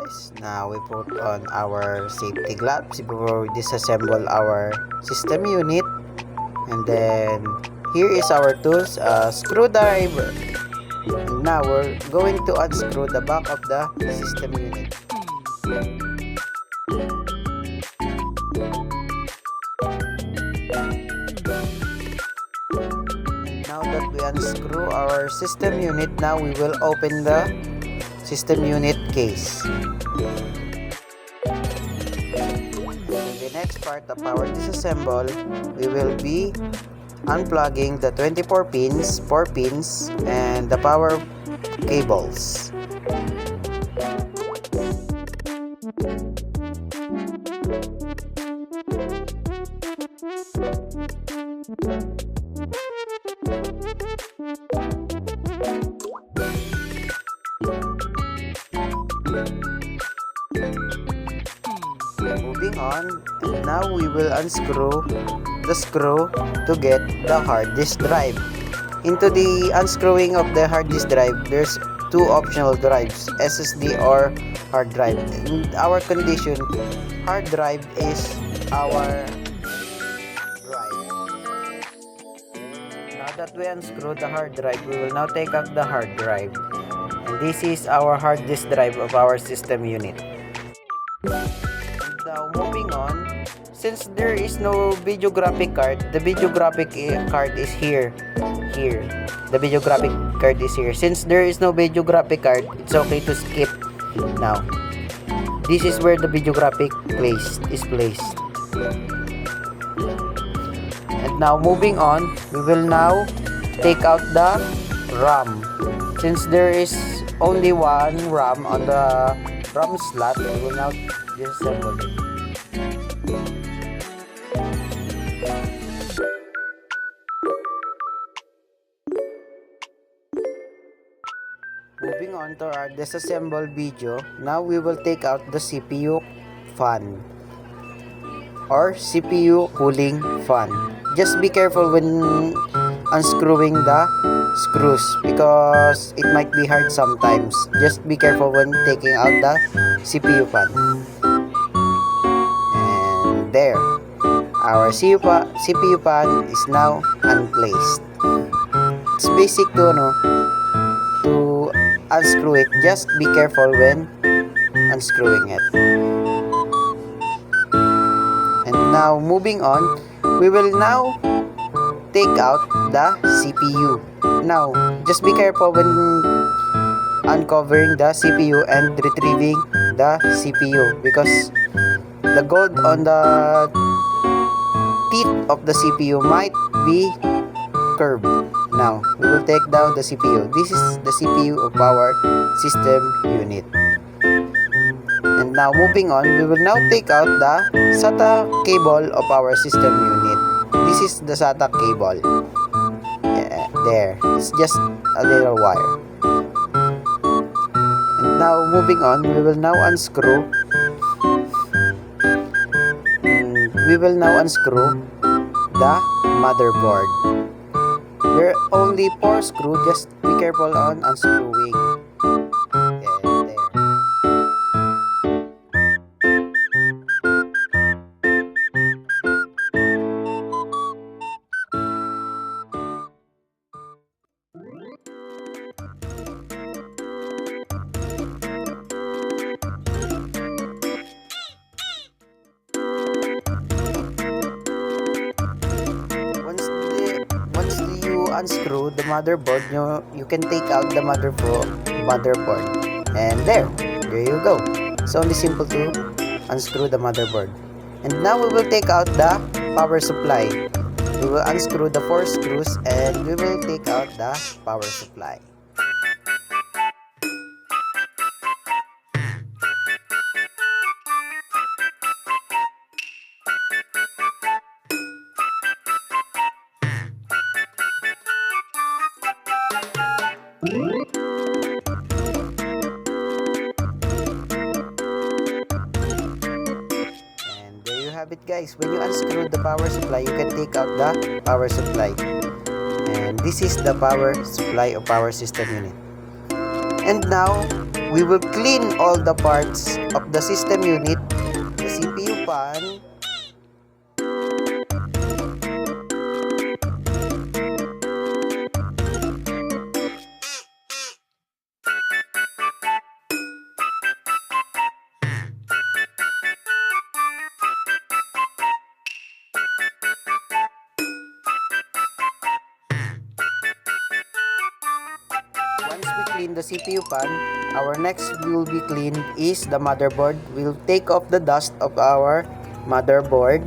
guys. Now we put on our safety gloves before we disassemble our system unit. And then here is our tools, screwdriver. And now we're going to unscrew the back of the system unit. Now that we unscrew our system unit, now we will open the system unit case. In the next part of our disassemble, we will be unplugging the 24 pins, 4 pins, and the power cables. Moving on, and now we will unscrew the screw to get the hard disk drive. Into the unscrewing of the hard disk drive, there's two optional drives, SSD or hard drive. In our condition, hard drive is our drive. Now that we unscrew the hard drive, we will now take out the hard drive. And this is our hard disk drive of our system unit. Now moving on, since there is no video graphic card, the video graphic card is here. The video graphic card is here. Since there is no video graphic card, it's okay to skip now. This is where the video graphic is placed. And now moving on, we will now take out the RAM. Since there is only one RAM on the RAM slot, we will now disassemble it. Moving on to our disassemble video, now we will take out the CPU fan or CPU cooling fan. Just be careful when unscrewing the screws because it might be hard sometimes. Just be careful when taking out the CPU fan. And there, our CPU fan is now unplaced. It's basic to unscrew it. Just be careful when unscrewing it. And now moving on, we will now take out the CPU. Now just be careful when uncovering the CPU and retrieving the CPU because the gold on the teeth of the CPU might be curved. Now, we will take down the CPU. This is the CPU of our system unit. And now, moving on, we will now take out the SATA cable of our system unit. This is the SATA cable. Yeah, there. It's just a little wire. And now, moving on, we will now unscrew. We will now unscrew the motherboard. There are only 4 screws, just be careful on unscrewing. And there. Unscrew the motherboard, you can take out the motherboard, and there you go. It's only simple to unscrew the motherboard. And now we will take out the power supply. We will unscrew the 4 screws and we will take out the power supply. And there you have it, guys. When you unscrew the power supply, you can take out the power supply. And this is the power supply of our system unit. And now, we will clean all the parts of the system unit, the CPU pan, once we clean the CPU pan, our next will be cleaned is the motherboard. We'll take off the dust of our motherboard.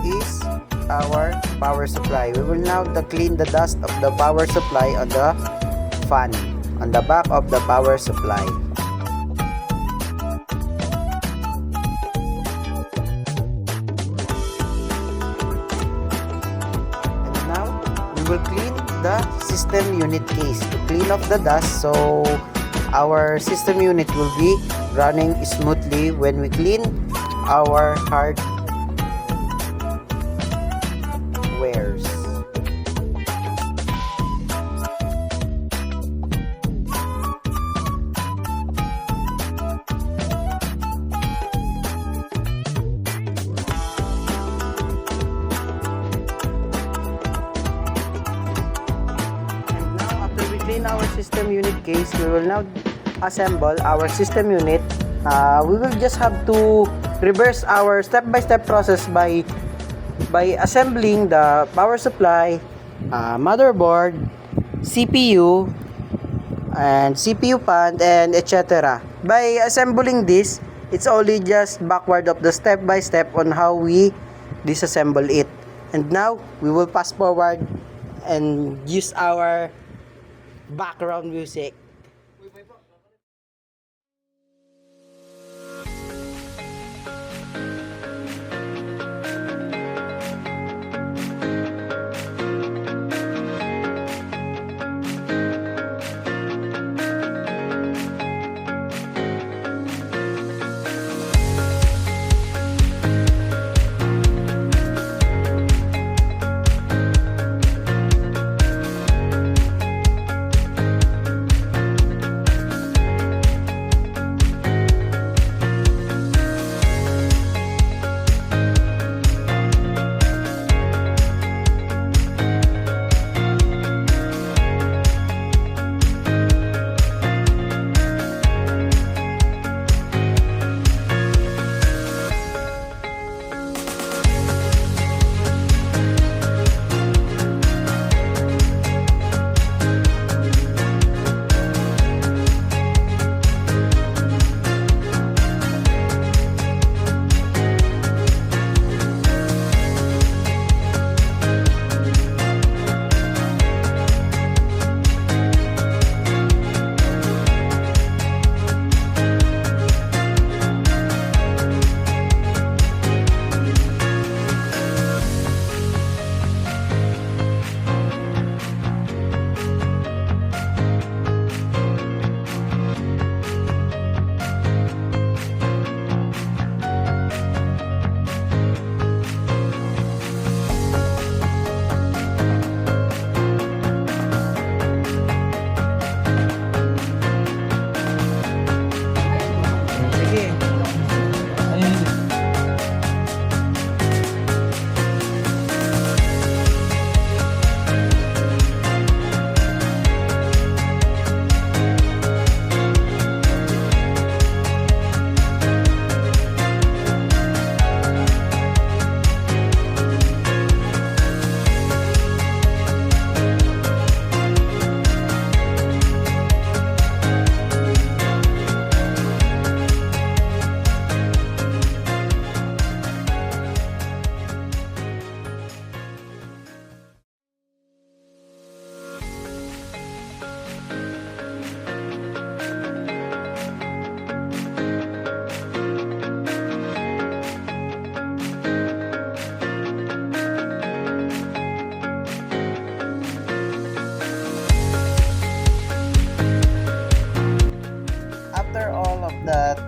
Is our power supply. We will now clean the dust of the power supply on the fan, on the back of the power supply. And now we will clean the system unit case to clean off the dust, so our system unit will be running smoothly when we clean our hardwares. Clean our system unit case, we will now assemble our system unit. We will just have to reverse our step-by-step process by assembling the power supply, motherboard, CPU, and CPU pan, and etc. By assembling this, it's only just backward of the step-by-step on how we disassemble it. And now we will fast forward and use our background music.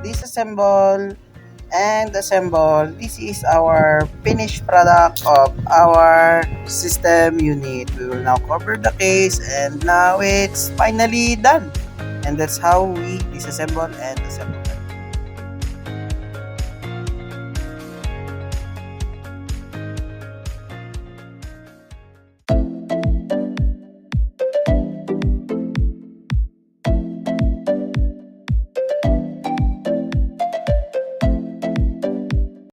disassemble, and assemble. This is our finished product of our system unit. We will now cover the case, and now it's finally done. And that's how we disassemble and assemble.